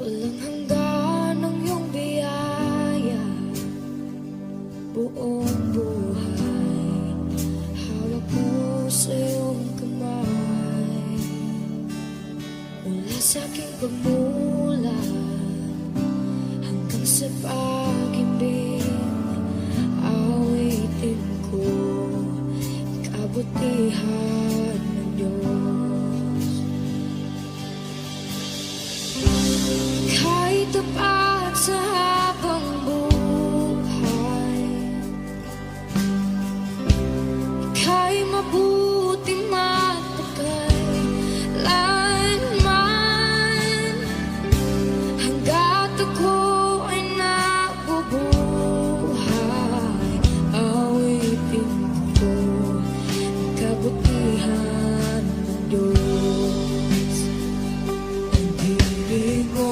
Walang hanggan ang iyong biyaya, buong buhay hawak mo sa iyong kamay. Mula sa aking pagmulat hanggang sa pag-ibig, awitin ko kabutihan ng Diyos. Kahit tapat sa habang buhay, ika'y mabuti magpakailanman. Hanggat ako ay nabubuhay, awitin ko ang kabutihan ng Diyos. Ang ibig mo,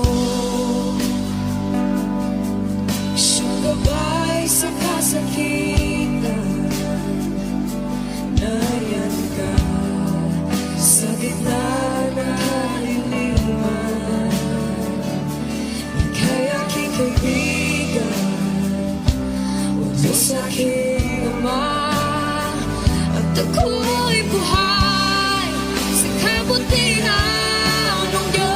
siyang gabay sa kasakitan. Nariyan ka sa gitna ng kaliliman. Ika'y aking kaibigan, Diyos aking Ama, at ako'y buhay sa kabutihan ng Diyos.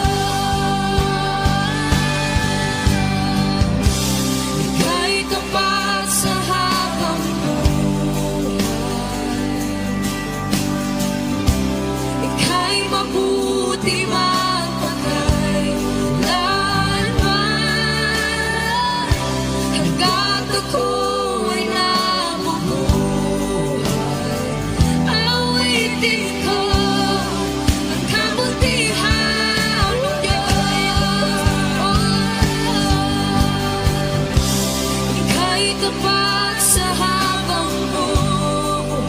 Ika'y tapat sa habang buhay, ika'y mabuti magpakailanman. Hanggat ako ay nabubuhay, awitin ko ang kabutihan ng Diyos. Ika'y tapat sa habang buhay,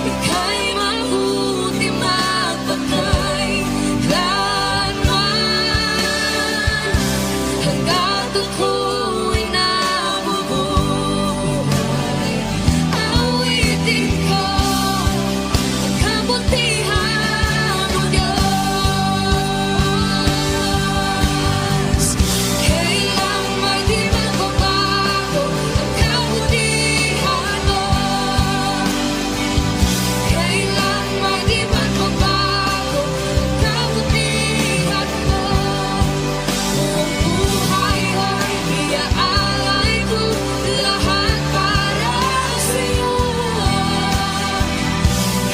ika'y mabuti magpakailanman. Hanggat ako ay nabubuhay, awitin ko ang kabutihan ng Diyos. Kailan may di magbabago ang kabutihan mo. Kailan may di magbabago ang kabutihan mo. Buong buhay ay iaalay ko lahat para sa'yo.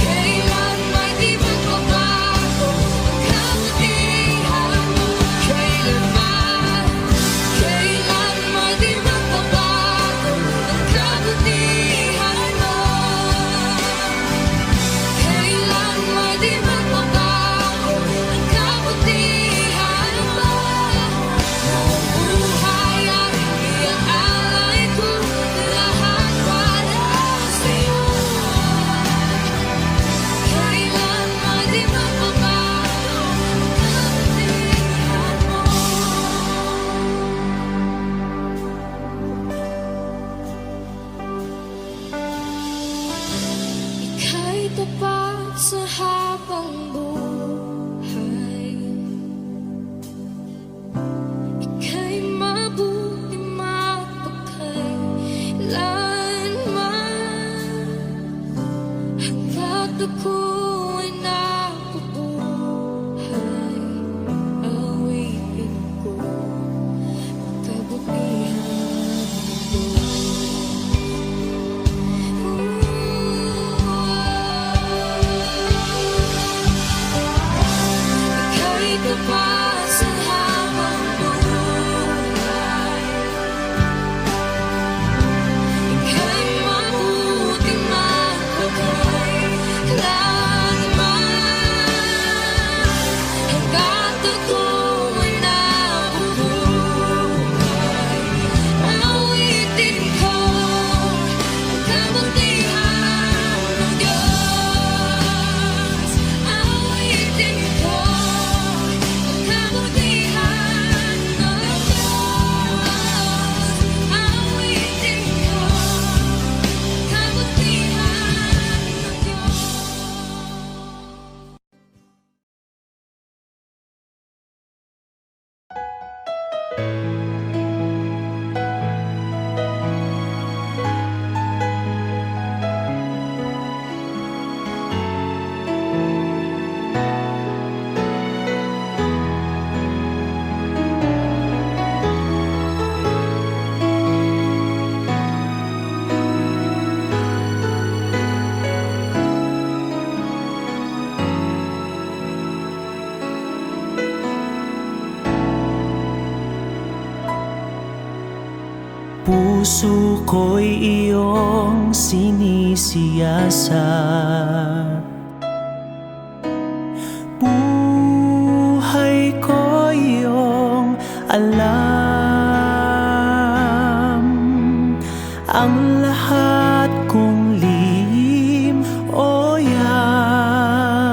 Kailan may di magbabago ang kabutihan mo. Kailan may di magbabago ang kabutihan mo. Kailan may di magbabago ang kabutihan mo. Buong buhay ay iaalay ko lahat para sa'yo. Kailan may di magbabago ang kabutihan mo. Ika'y tapat sa habang buhay, ika'y mabuti magpakailanman. Hanggat ako ay nabubuhay, awitin ko ang kabutihan ng Diyos. Ika'y tapat sa habang buhay, ika'y mabuti magpakailanman. Puso ko'y iyong sinisiyasat, buhay ko iyong alam. Ang lahat kong lihim, O Yahweh,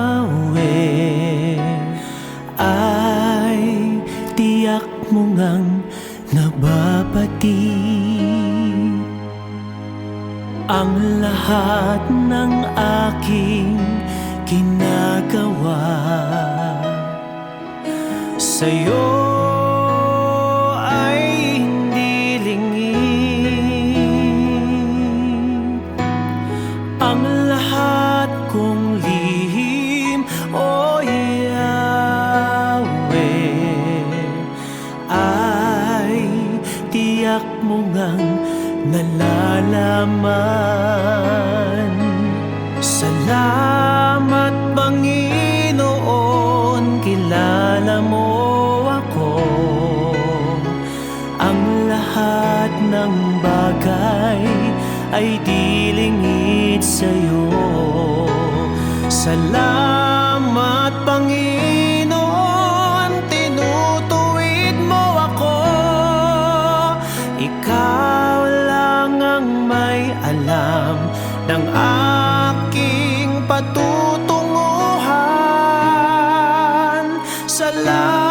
ay tiyak mo ngang nababati. Ang lahat ng aking ginagawa sa'yo ay hindi lingid. Ang lahat kong lihim, O Yahweh, ay tiyak mo ngang nalalaman. Salamat, Panginoon, kilala mo ako. Ang lahat ng bagay ay di lingid sa'yo. Salamat, Panginoon, tinutuwid mo ako. Ikaw lang ang may alam ng aking patutunguhan. Salamat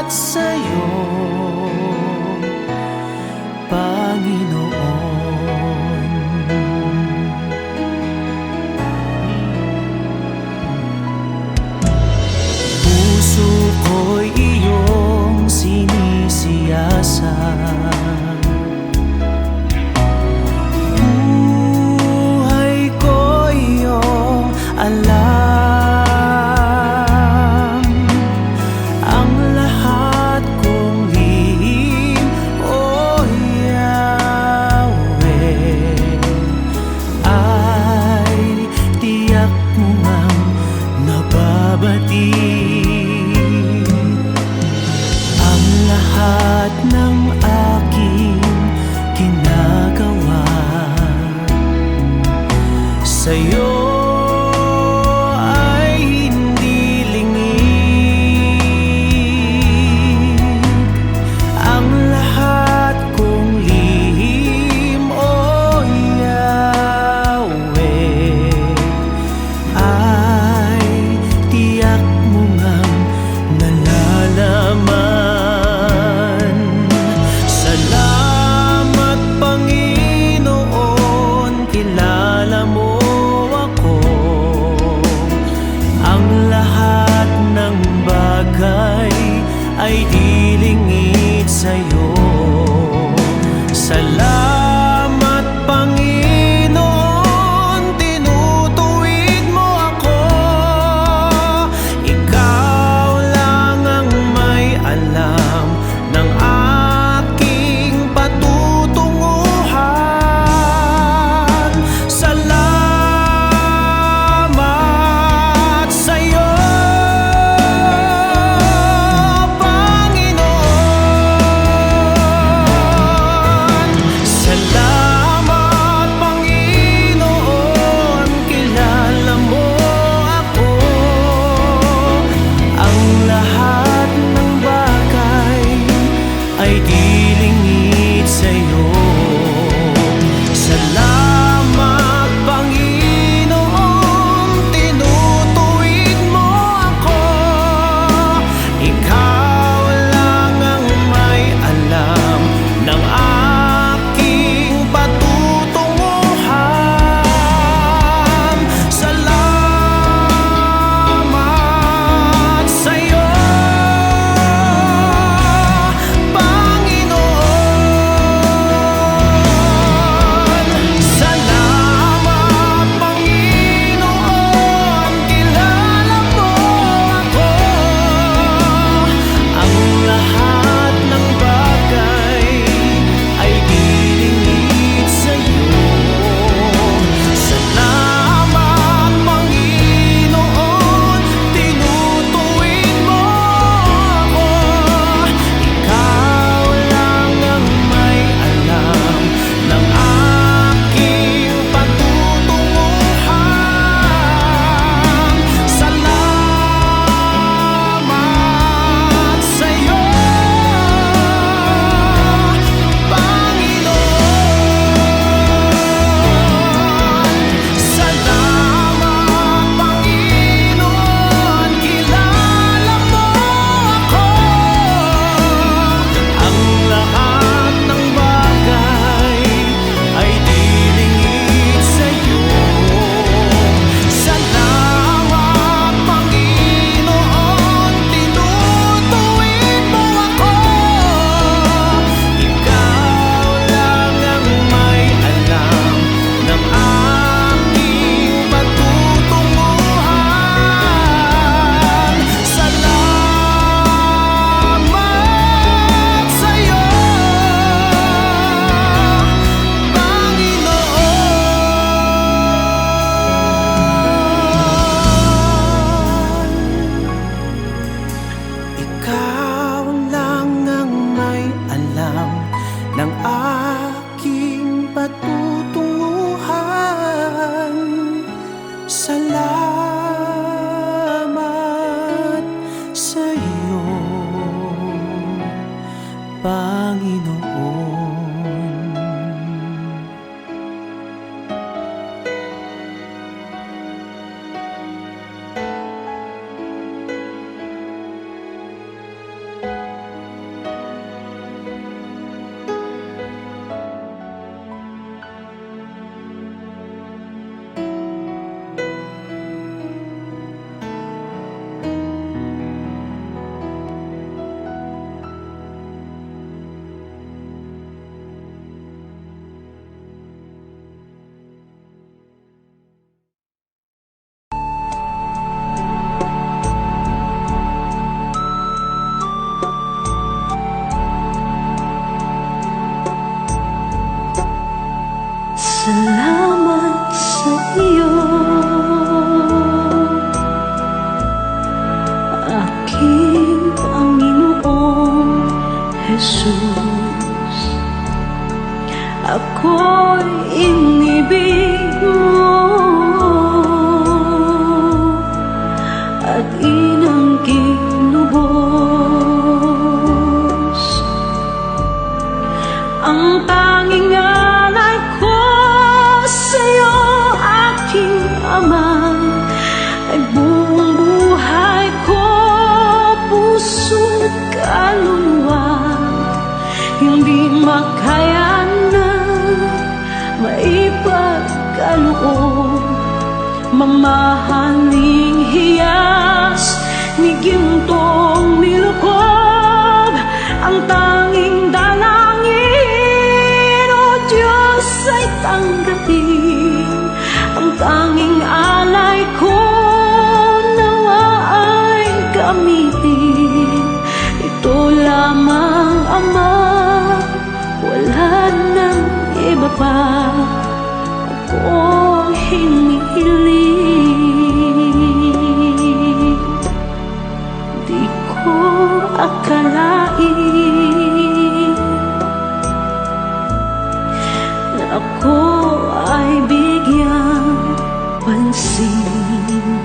sa'yo, Panginoon. Puso ko'y iyong sinisiyasat, buhay ko iyong alam. Ang lahat kong lihim, O Yahweh, ay tiyak mo ngang nababati. Ang lahat ng aking ginagawa sa'yo ay hindi lingid. Ang lahat kong lihim, O Yahweh, ay tiyak mo ngang nalalaman. Salamat, Panginoon, kilala mo ako. Ang lahat ng bagay ay di lingid sa'yo. Salamat, Panginoon, tinutuwid mo ako. Ikaw lang ang may alam ng aking patutunguhan. Salamat sa'yo, Panginoon. Salamat sa iyo, aking Panginoong Jesus. Ako'y inibig mo at inangking lubos. Ang tanging alay ko sa'yo, aking Ama, ay buong buhay ko, puso't kaluluwa. Hindi makaya na maipagkaloob, mamahaling hiyas ni gintong nilukob. Ang tanging dalangin, O Diyos, ay tanggapin. Ang tanging alay ko, nawa ay gamitin. Ito lamang, Ama, wala nang iba pa akong hinihiling. Di ko akalain na ako ay bigyang pansin.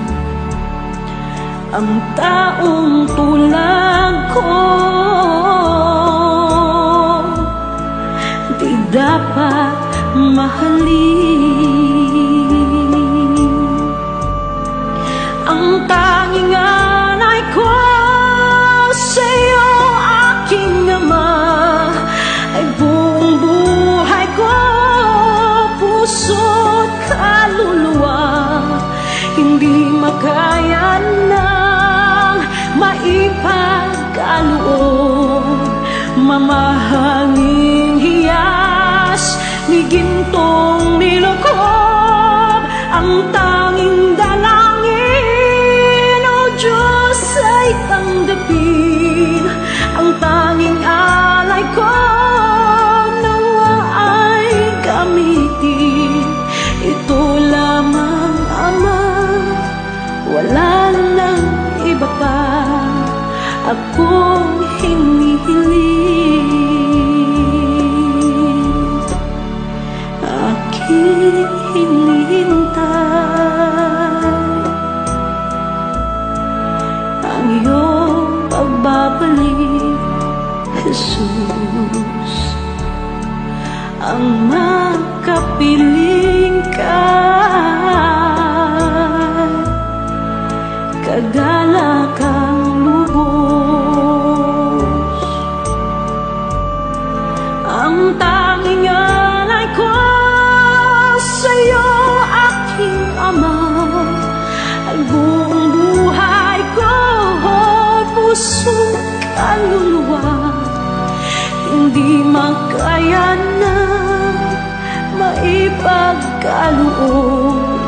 Ang taong tulad ko di dapat mahalin. Ang tanging alay ko sa'yo, aking Ama, ay buong buhay ko, puso't kaluluwa. Hindi makaya nang maipagkaloob, mamahaling hiyas ni gintong nilukob. Ang tanging dalangin, O Diyos, ay tanggapin. Ang tanging alay ko, nawa ay gamitin. Ito lamang, Ama, wala nang iba pa akong hinihiling. Aking hinihintay ang iyong pagbabalik, Jesus. Ang makapiling ka, kagalakang lubos. Ang tanging alay ko sa'yo, aking Ama, ay buong buhay ko, puso't kaluluwa. Hindi makaya na maipagkaloob,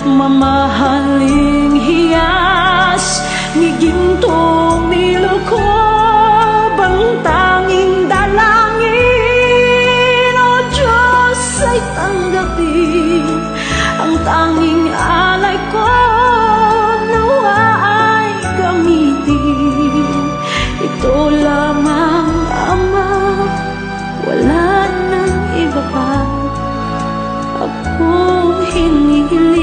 mamahaling hiyas ni gintong nilukob. Ang tanging dalangin, O Diyos, ay tanggapin. Ang tanging alay ko, nawa ay gamitin. Ito lamang, Ama, wala nang iba pa akong hinihiling.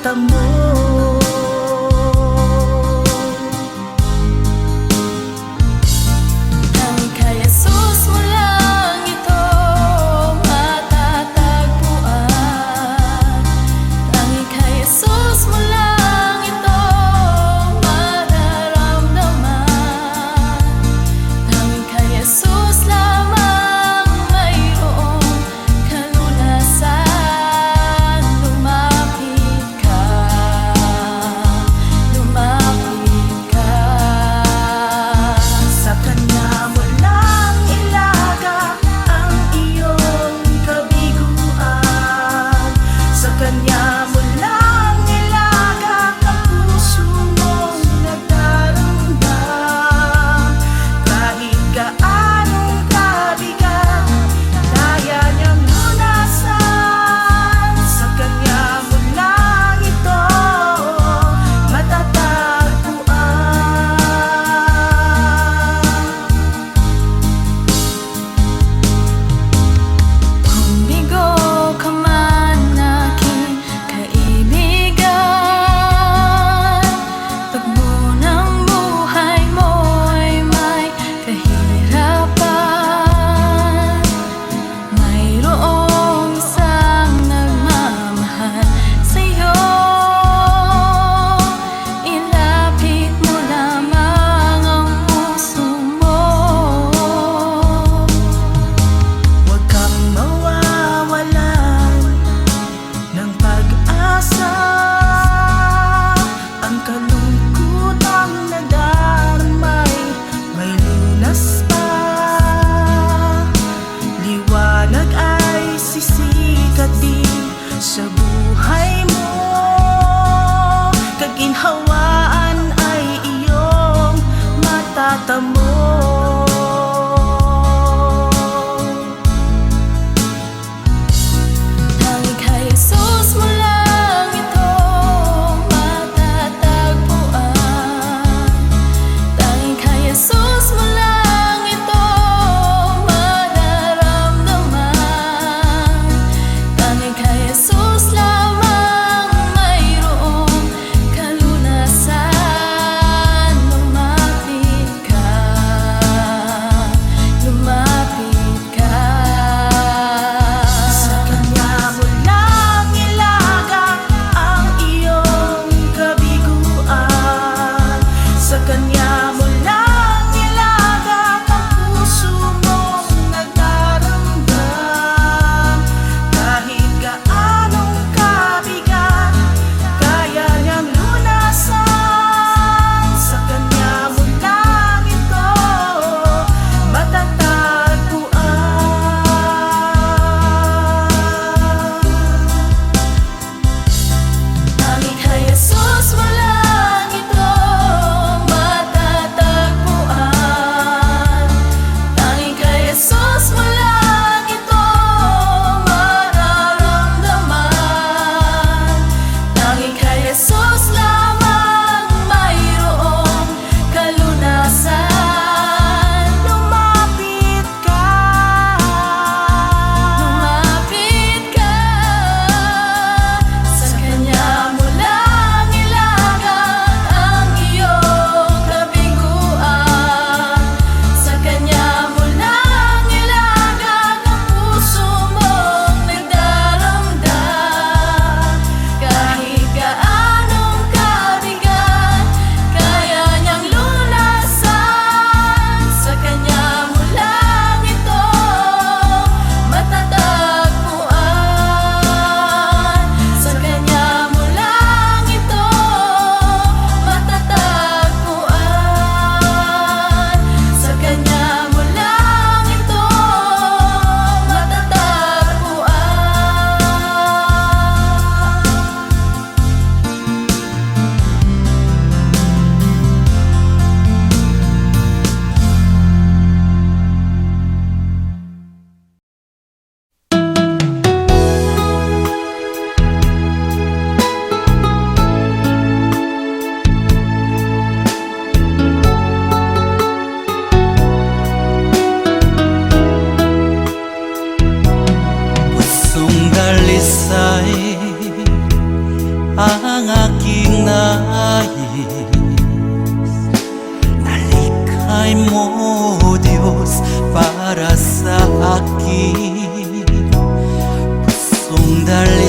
mata mo. Tanging kay Jesus mo lang ito matatagpuan. Tanging kay Jesus mo lang ito mararamdaman. Tanging kay Jesus lamang mayroong kalunasan. Lumapit ka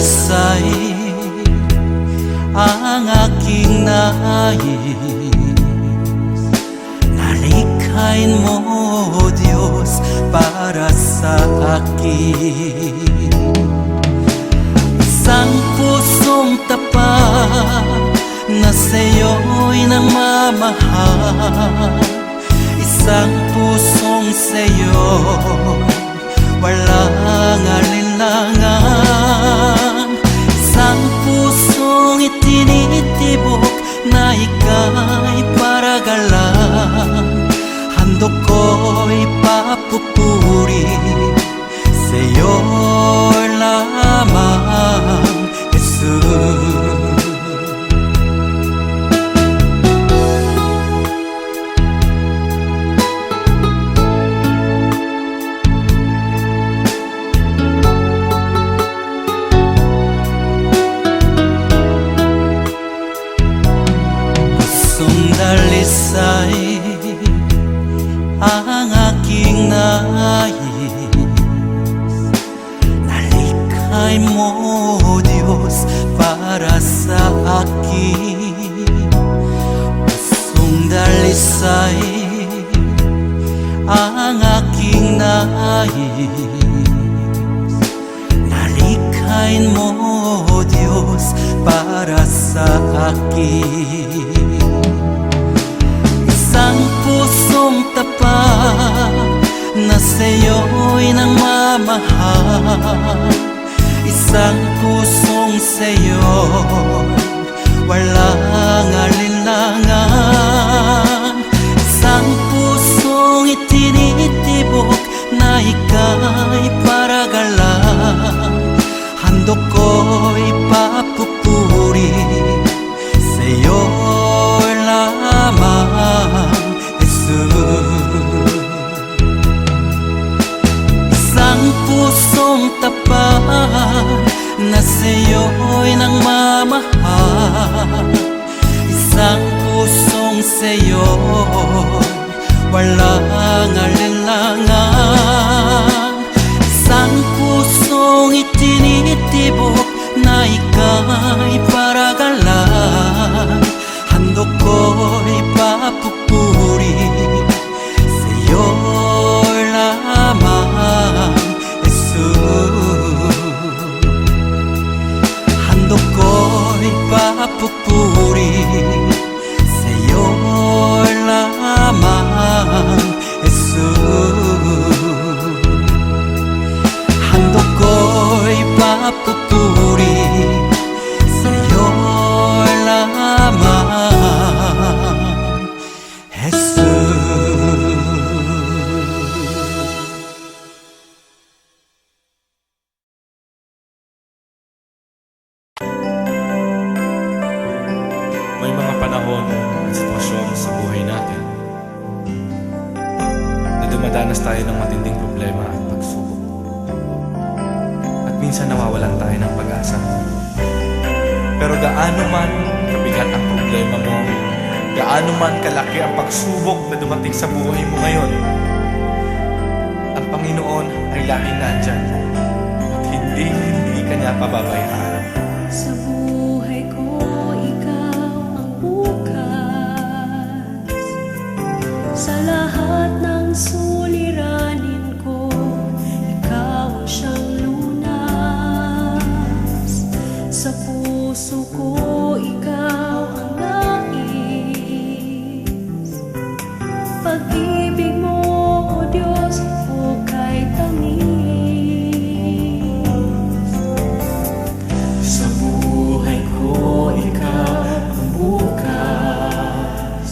dalisay ang aking nais. Nalikhain mo, Diyos, para sa akin. Isang pusong tapat na sa'yo'y nagmamahal. Isang pusong sa'yo, walang alinlangan. Isang pusong itinitibok na ika'y paragalan. Handog ko'y papupuri sa'yo lamang, Jesus. Dalisay ang aking nais. Nalikhain mo, Diyos, para sa akin. Pusong dalisay ang aking nais. Nalikhain mo, Diyos, para sa akin. Isang pusong tapat na sa'yo'y nagmamahal. Isang pusong sa'yo, walang alinlangan. Isang pusong itinitibok na ika'y paragalan. Handog ko'y papupuri sa'yo lamang, Jesus. Isang pusong tapat na sa'yo'y nagmamahal. Isang pusong sa'yo, walang alinlangan. Isang pusong itinitibok na ika'y paragalan. Handog ko'y papupuri sa'yo lamang, Jesus. Handog ko'y papupuri sa'yo lamang, Jesus. Handog ko'y papupuri sa'yo lamang, Jesus. May mga panahon at sitwasyon sa buhay natin na dumadanas tayo ng matinding problema at pagsubok. At minsan nawawalan tayo ng pag-asa. Pero gaano man kabigat ang problema mo, gaano man kalaki ang pagsubok na dumating sa buhay mo ngayon, ang Panginoon ay laging nandyan at hindi ka niya pababayaan. Sa buhay ko, ikaw ang bukas. Sa lahat ng suliranin ko, ikaw ang siyang lunas. Sa puso ko, ikaw ang nais. Pag-ibig mo, O Diyos, hukay tamis. Sa buhay ko, ikaw ang bukas.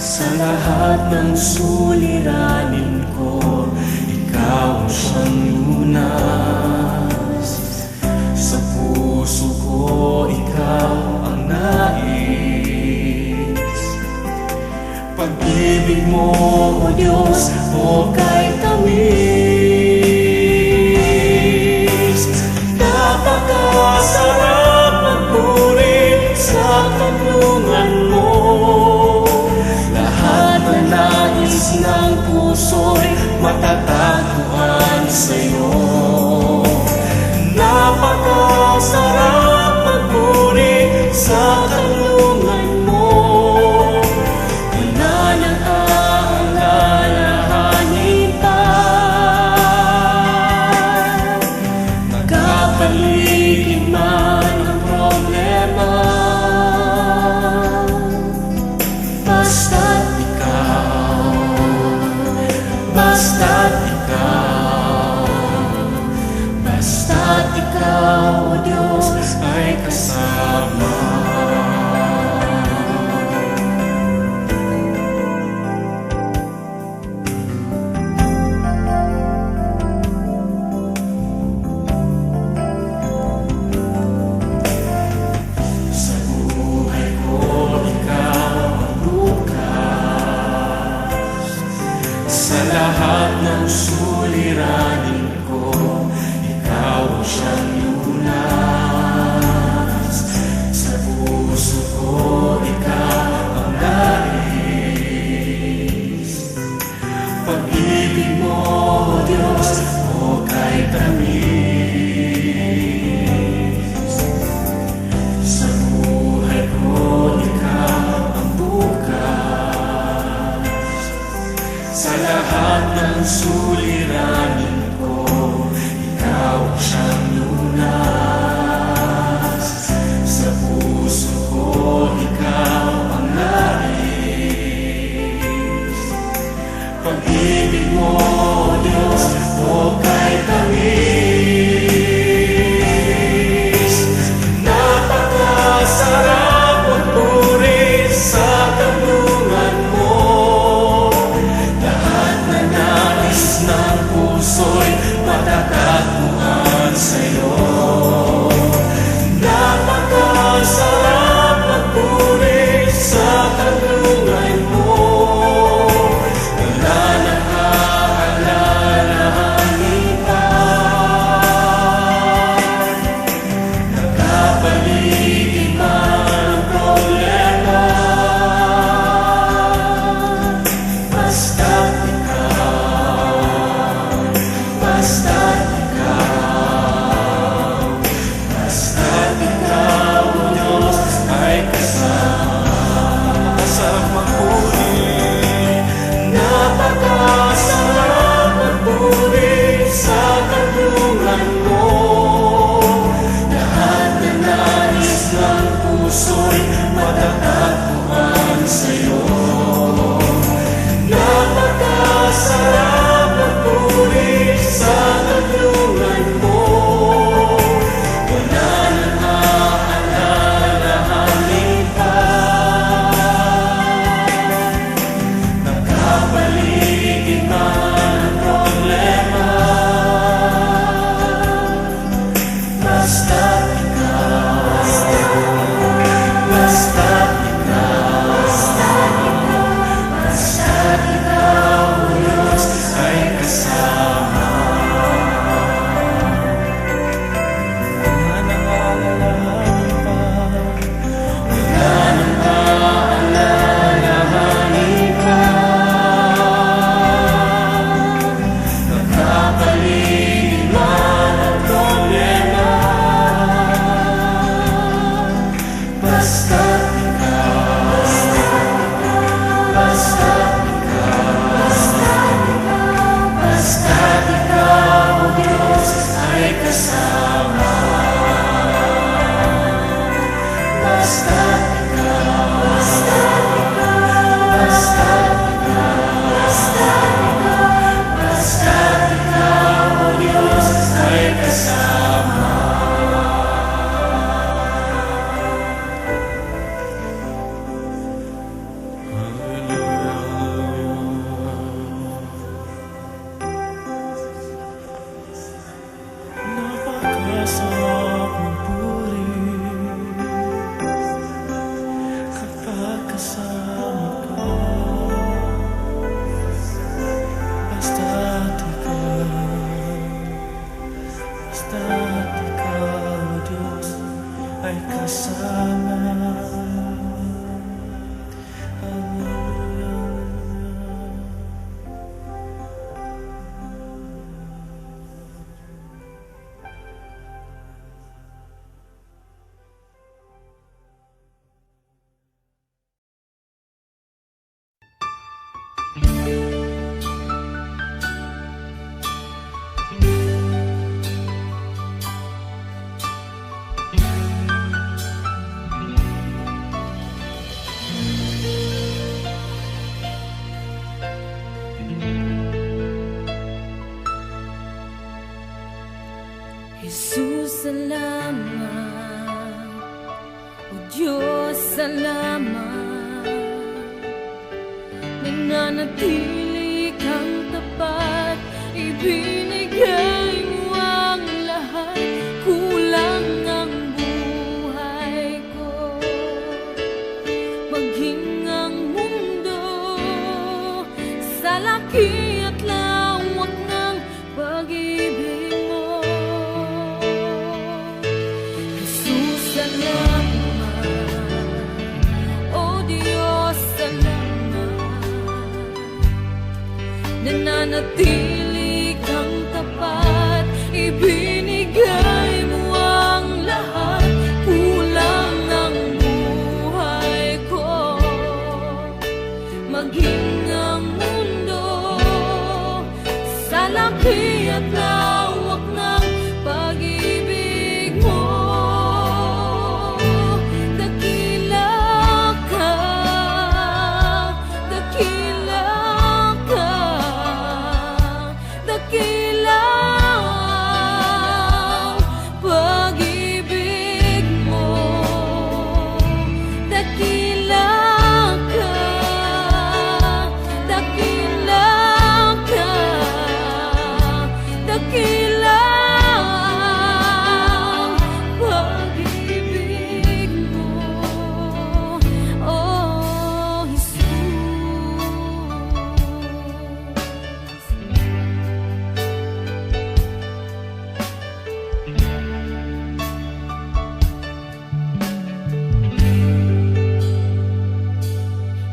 Sa lahat ng suliranin ko, ikaw ang siyang lunas. Sa puso ko, ikaw ang nais. Pag-ibig mo, O Diyos, hukay tamis. Napakasarap magpuri sa kanlungan mo. Lahat na nais ng puso'y matatagpuan sa'yo. Napaka sa kanlungan mo. Wala nang aalalahanin pa. Magkapaligid man ang problema, basta't ikaw, basta't ikaw, basta't ikaw, o Diyos, ay kasama. Sa buhay ko, ikaw ang bukas. Sa lahat ng suliranin ko, ikaw ang siyang lunas. Sa puso ko, ikaw ang nais. Pag-ibig mo, O Diyos, o kay tamis. Sa buhay ko, ikaw ang bukas. Sa lahat ng suliranin ko, ikaw ang siyang lunas. Sa puso ko, ikaw ang nais. Pag-ibig mo, O Diyos, o kay tamis. Napakasarap magpuri sa kanlungan mo. Lahat na nais ng puso'y matatagpuan sa'yo. Napakasarap magpuri sa kanlungan mo. Wala nang aalalahanin pa. Nagkapaligid man ang problema, basta't ikaw, basta't ikaw, basta't ikaw, O Diyos, ay kasama sa magpuri. Napakasarap magpuri sa kanlungan mo. Lahat na nais ng puso'y matatagpuan sa'yo. Napakasarap magpuri sa kanlungan mo. Wala nang aalalahanin pa. Nagkapaligid man ang problema, basta't ikaw, basta't ikaw, basta't ikaw, O Diyos, ay kasama. Wala nang aalalahanin pa. Wala nang aalalahanin pa. Nagkapaligid man ang problema, basta't ikaw, basta't ikaw, basta't ikaw, O Diyos, ay kasama. Basta't ikaw, basta't ikaw, basta't ikaw, O Diyos, ay kasama. Napakasarap magpuri kapag kasama ka. Basta't ikaw, O Diyos, ay kasama. O Diyos, salamat, nananatili kang tapat, ibinigay mo ang lahat, kulang ang buhay ko, maging ang mundo sa laki at lawak ng pag-ibig mo. Jesus, salamat, o Diyos, salamat, nananatili kang tapat, ibinigay mo ang lahat, kulang ang buhay ko, maging ang mundo sa laki at lawak ng pag-ibig mo. Dakila ka, dakila ka, dakila ang pag-ibig mo. Dakila ka, dakila ka, dakila ang pag-ibig mo, oh Jesus.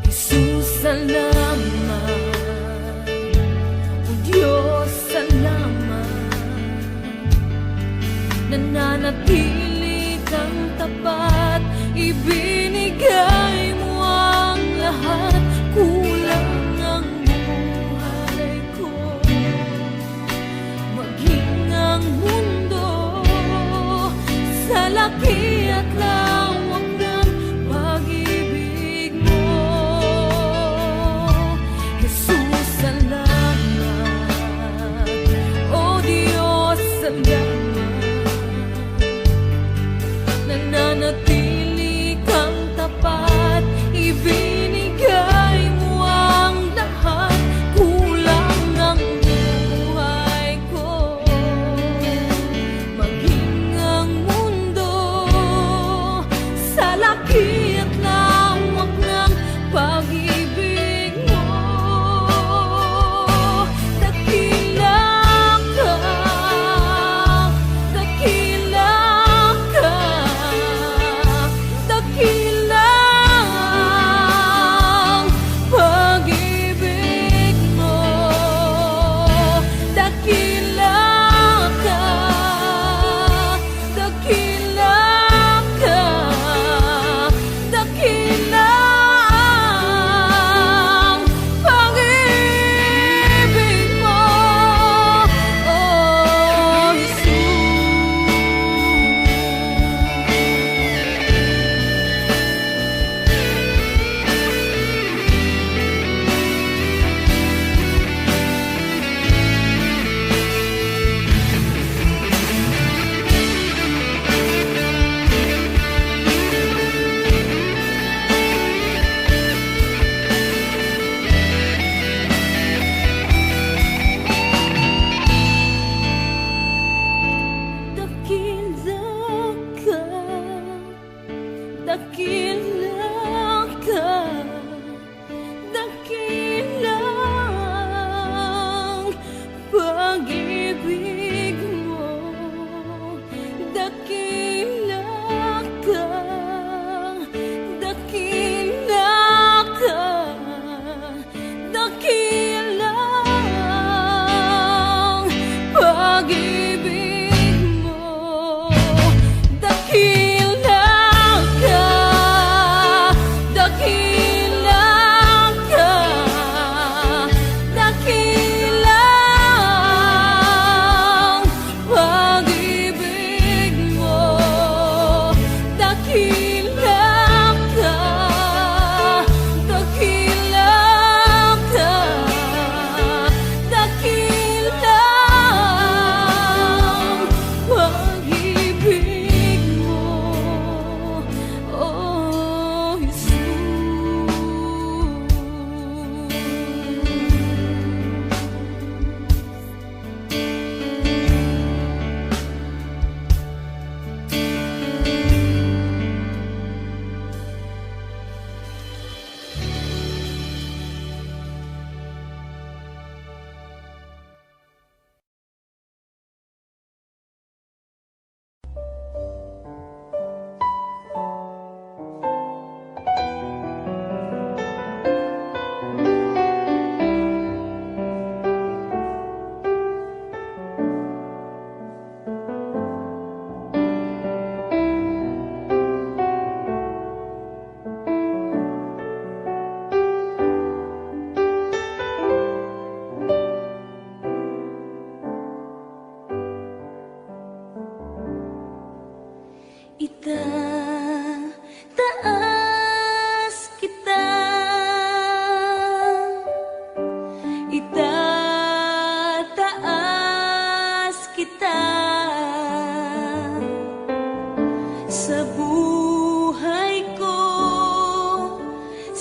Jesus, salamat, o Diyos, salamat, nananatili kang tapat, ibinigay mo ang lahat, kulang ang buhay ko, maging ang mundo sa laki at lawak ng pag-ibig mo. Jesus, salamat, o Diyos, salamat, nananatili kang tapat, ibinigay mo ang lahat, kulang ang buhay ko, maging ang mundo sa laki at lawak ng pag-ibig mo. Dakila ka, dakila ka, dakila ang pag-ibig mo. Dakila ka, dakila ka, dakila ang pag-ibig mo, oh Jesus. Dakila ka, dakila ang pag-ibig mo. Dakila ka, dakila ka, dakila ang pag-ibig mo. Dakila ka,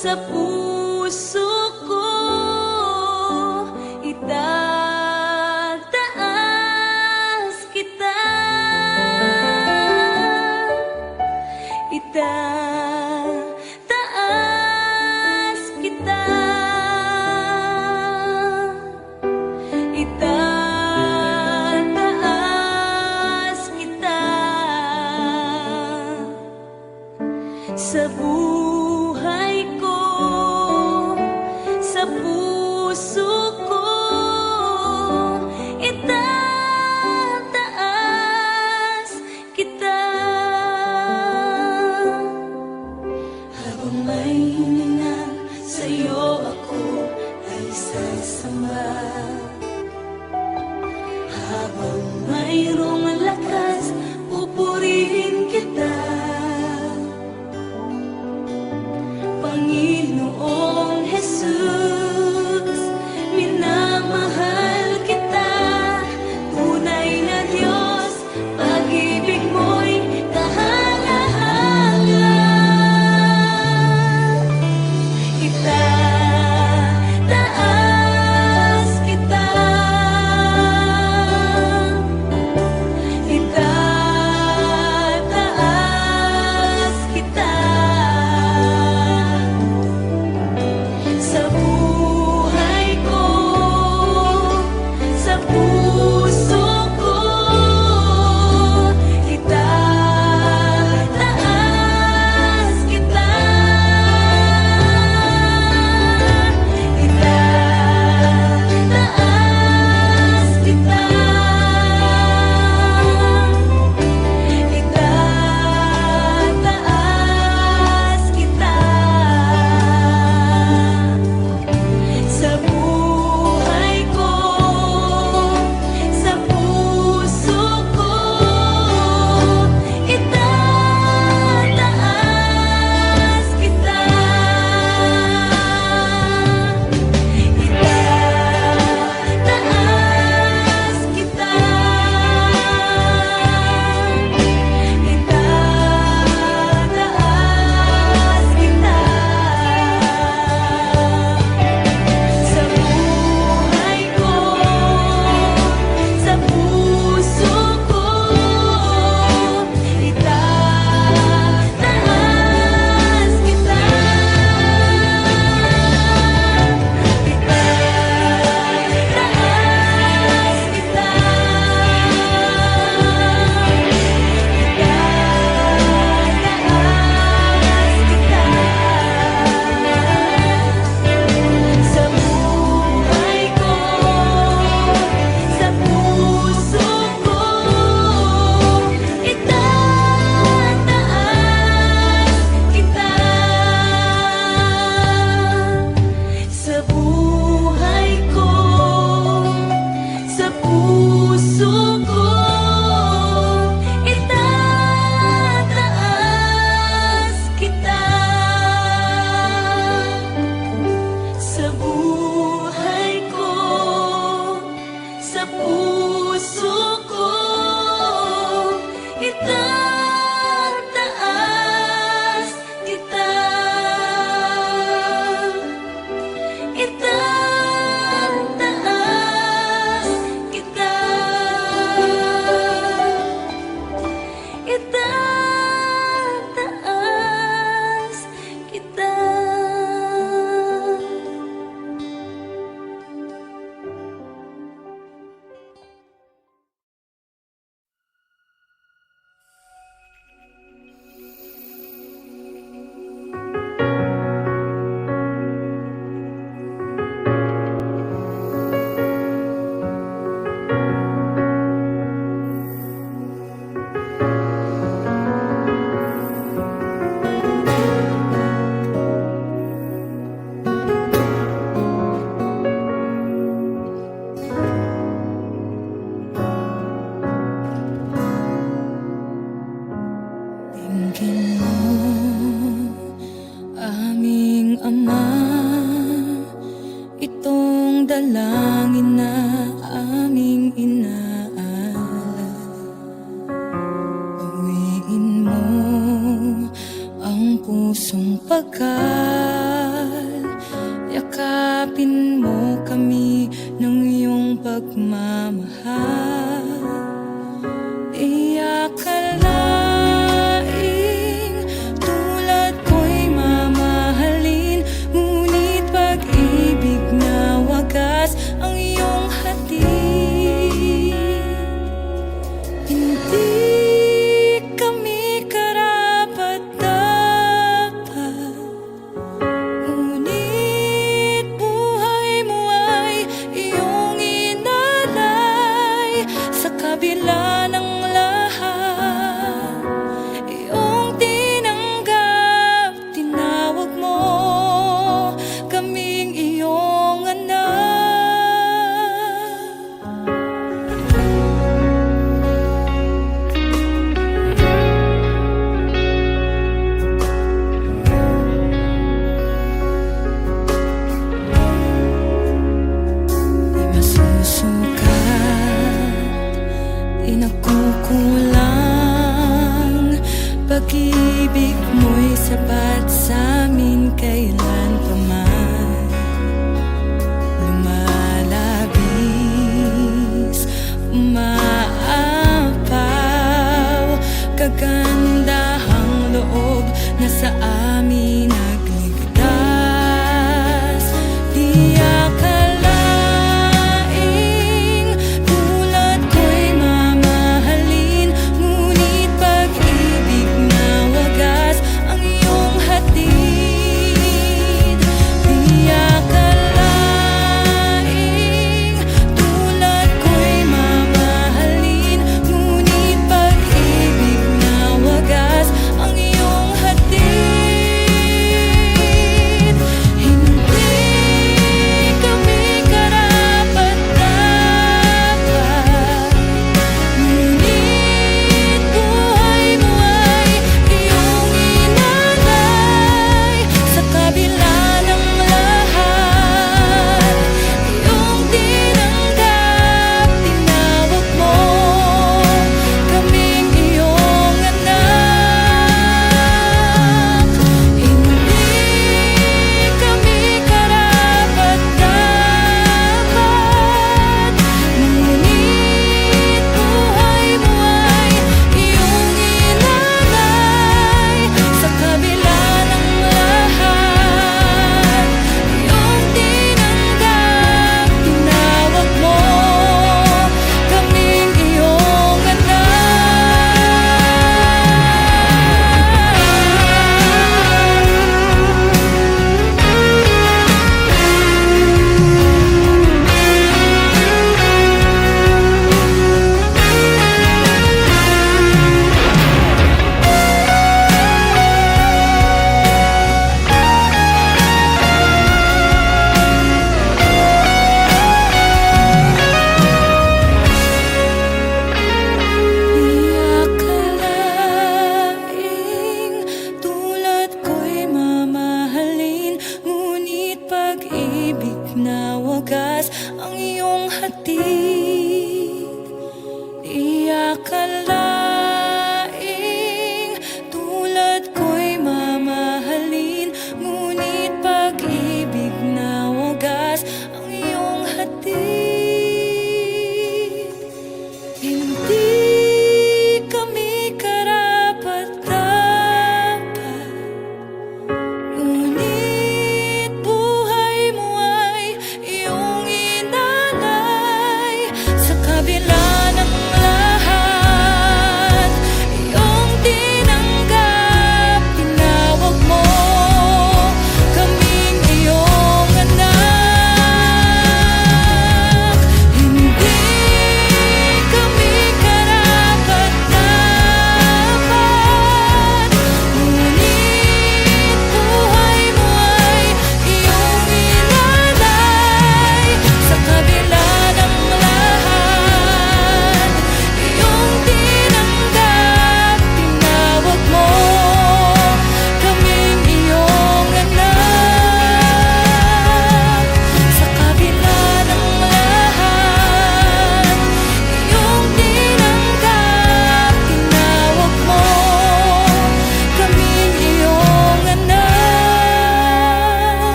sa puso ko itataas kita, itataas kita, itataas kita sa buhay ko, sa puso ko itataas kita. Habang may hininga sa'yo ako ay sasamba, habang mayroong lakas pupurihin kita, Panginoong Jesus, minamahal kita, tunay na Diyos, pag-ibig mo'y kahanga-hanga. Itataas kita, itataas kita sa buhay ko, sa puso ko itataas kita, itataas kita, itataas kita sa buhay ko, sa puso ko itataas kita, itataas kita, itataas kita sa buhay ko, sa puso ko itataas kita, itataas kita, itataas kita sa buhay ko, sa puso ko itataas kita sa buhay ko, sa puso ko itataas kita sa buhay ko, sa puso ko itataas kita, itataas kita, itataas kita. Ama, itong dalangin na aming inaalay. Pawiin mo ang pusong pagkalinga. yakapin mo kami ng iyong pagmamahal. Di akalaing tulad ko'y mamahalin, ngunit pag-ibig na wagas ang iyong hatid. Hindi kami karapat-dapat, ngunit buhay mo ay iyong inalay. Sa kabila ng lahat, iyong tinanggap, tinawag mo kaming iyong anak. Di masusukat, di nakukulang, pag-ibig mo'y sapat sa'min kailan pa man. Lumalabis, umaapaw, kagandahang loob na sa amin nagligtas. Di akalaing tulad ko'y mamahalin, ngunit pag-ibig na wagas ang iyong hatid. Di akalaing tulad ko'y mamahalin, ngunit pag-ibig na wagas ang iyong hatid.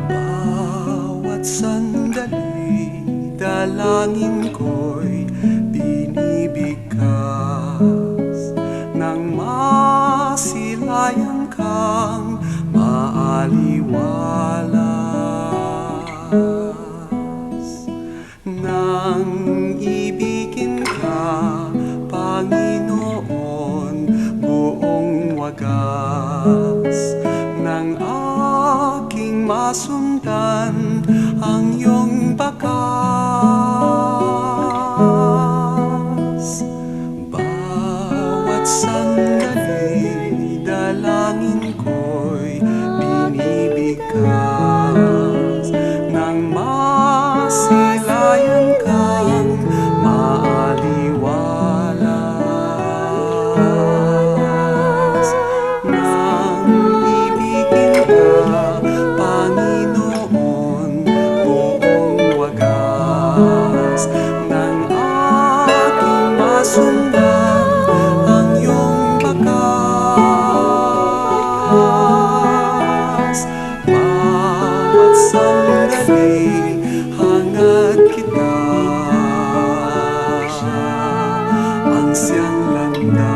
Bawat sandali, dalangin ko'y binibigkas nang masilayan kang maaliwalas. Nang ibigin ka, Panginoon, buong wagas ng aking masundan ang iyong bakas. Bawat sandali, dalangin ko'y binibigkas nang masilayan kang maaliwalas. Nang ibigin ka, Panginoon, buong wagas ng aking masundan ang iyong bakas. Bawat sandali, hangad kita ang siyang landas.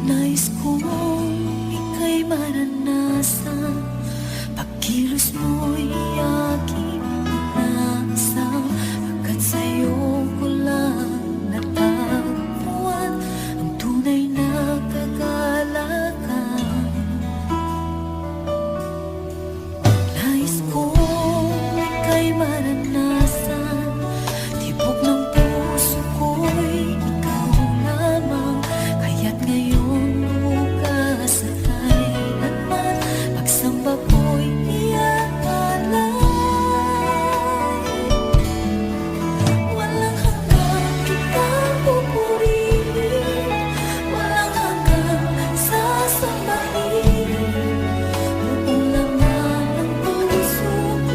Nais kong ika'y maranasan, pagkilos mo'y aking inasam, pagkat sa'yo ko lang natagpuan ang tunay na kagalakan. Nais kong ika'y maranasan, tibok ng puso ko'y ikaw lamang, kaya't ngayon bukas at kailanman pagsamba ko'y iaalay. Walang hanggang kitang pupurihin, walang hanggang sasambahin, buong laman ng puso ko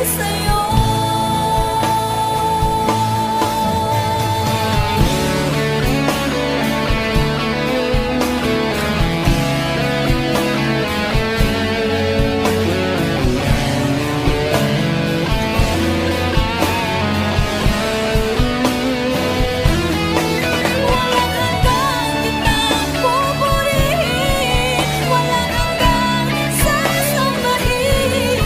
sa'yo. Walang hanggang kitang pupurihin, walang hanggang sasambahin.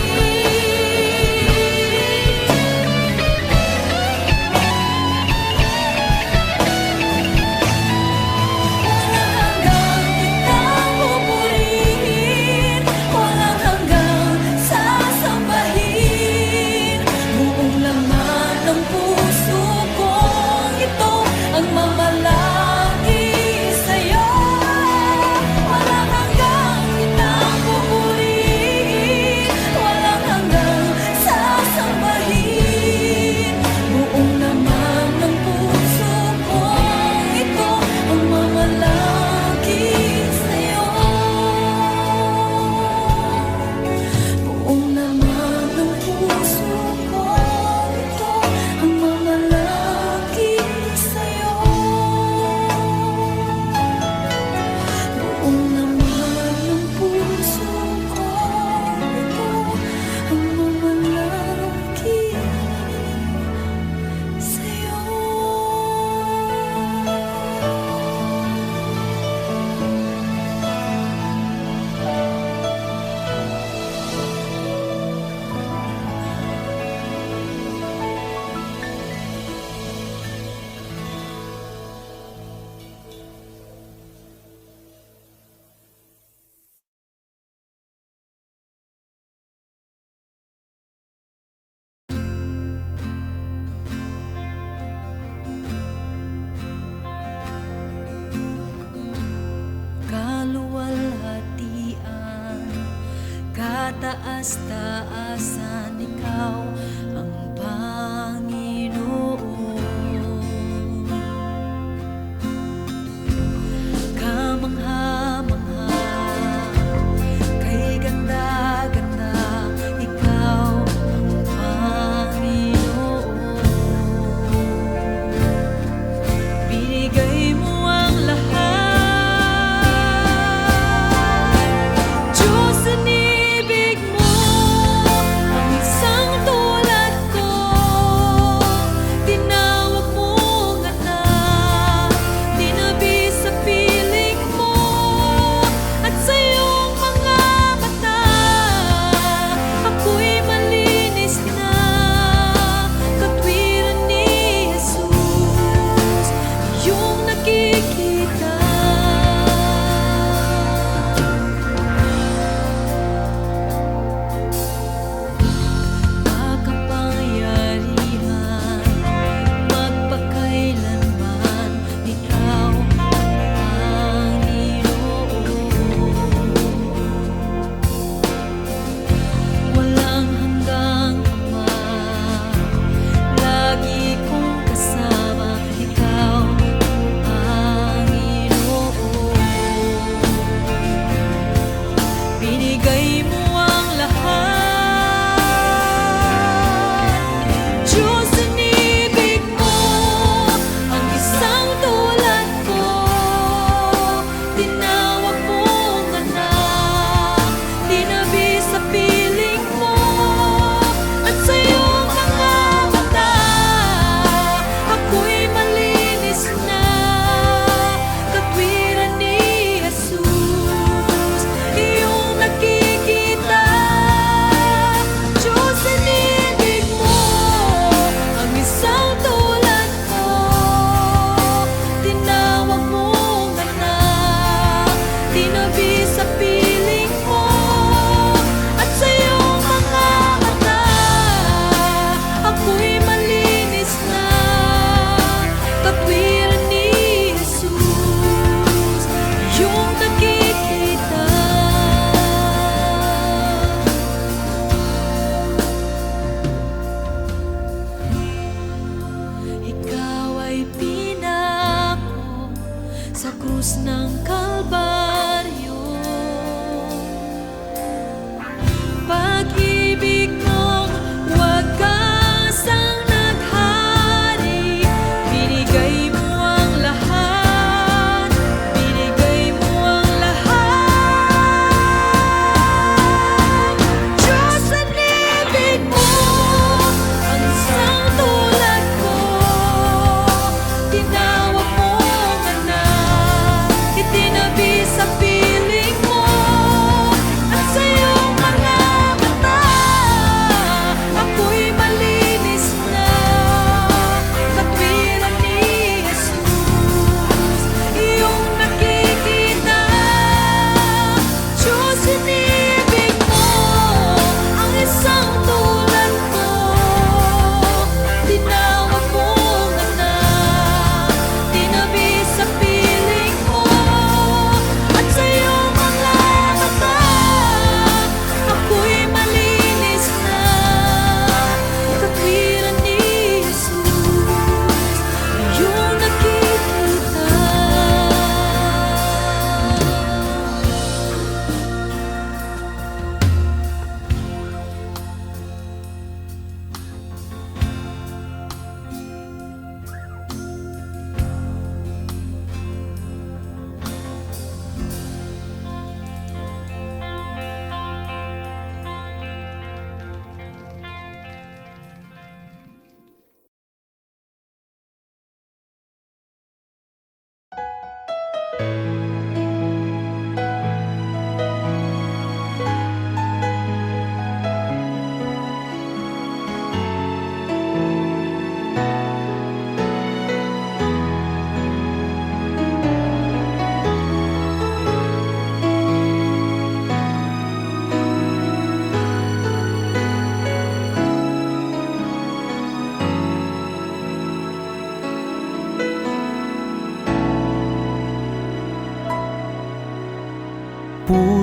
Walang hanggang kitang pupurihin, walang hanggang sasambahin. Buong laman ng puso kong ito ang mamalaki sa'yo. Walang hanggang kitang pupurihin, walang hanggang sasambahin. Buong laman ng puso kong ito ang mamalaki sa'yo. Buong laman ng puso kong ito ang mamalaki sa'yo. Buong laman ng puso ko ito ang mamalaki sa'yo. Kaluwalhatian, kataas-taasan, ikaw ang Panginoon. Kamangha-mangha, kay ganda-ganda, ikaw ang Panginoon. Binigay mo ang lahat, Diyos, inibig mo ang isang tulad ko.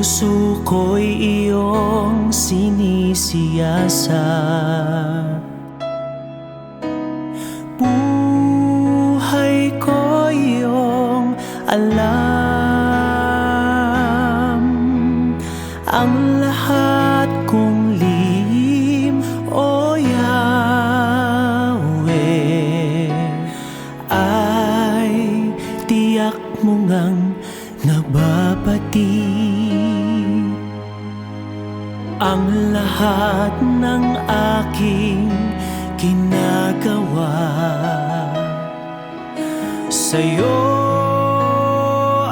Puso ko'y iyong sinisiyasat, buhay ko iyong alam. Ang lahat kong lihim, O Yahweh, ay tiyak mo ngang nababati. Ang lahat ng aking ginagawa sa'yo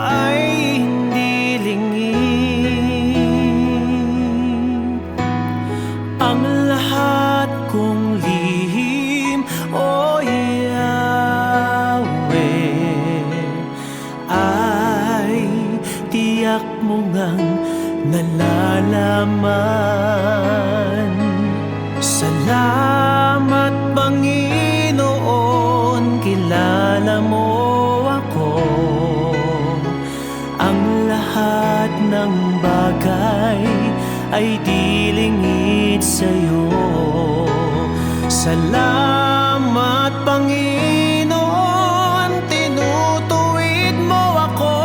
ay hindi lingid. Ang lahat kong lihim, O Yahweh, ay tiyak mo ngang nalalaman. Salamat Panginoon, kilala mo ako. Ang lahat ng bagay ay di lingid sa'yo. Salamat Panginoon, tinutuwid mo ako.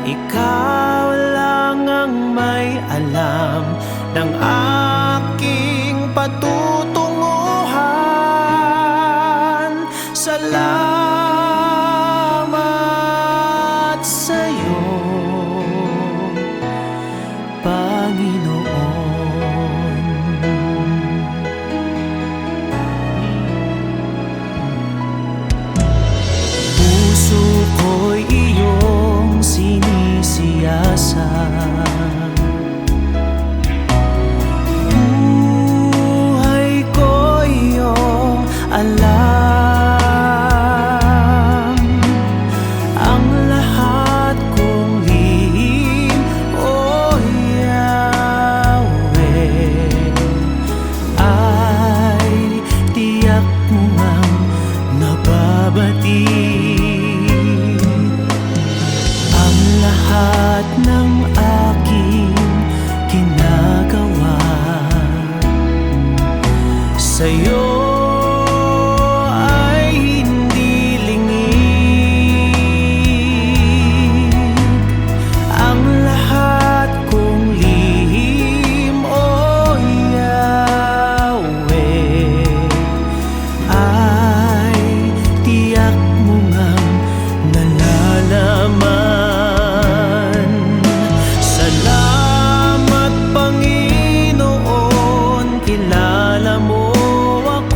Ikaw lang ang may alam ng aking patutunguhan. Salamat sa'yo, Panginoon. Puso ko'y iyong sinisiyasat, buhay ko iyong alam. Ang lahat kong lihim, O Yahweh, ay tiyak mo ngang nababati. Ang lahat ng aking ginagawa sa'yo ay hindi lingid. Ang lahat kong lihim, O Yahweh, ay tiyak mo ngang nalalaman. Salamat Panginoon, kilala mo ako.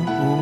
oo.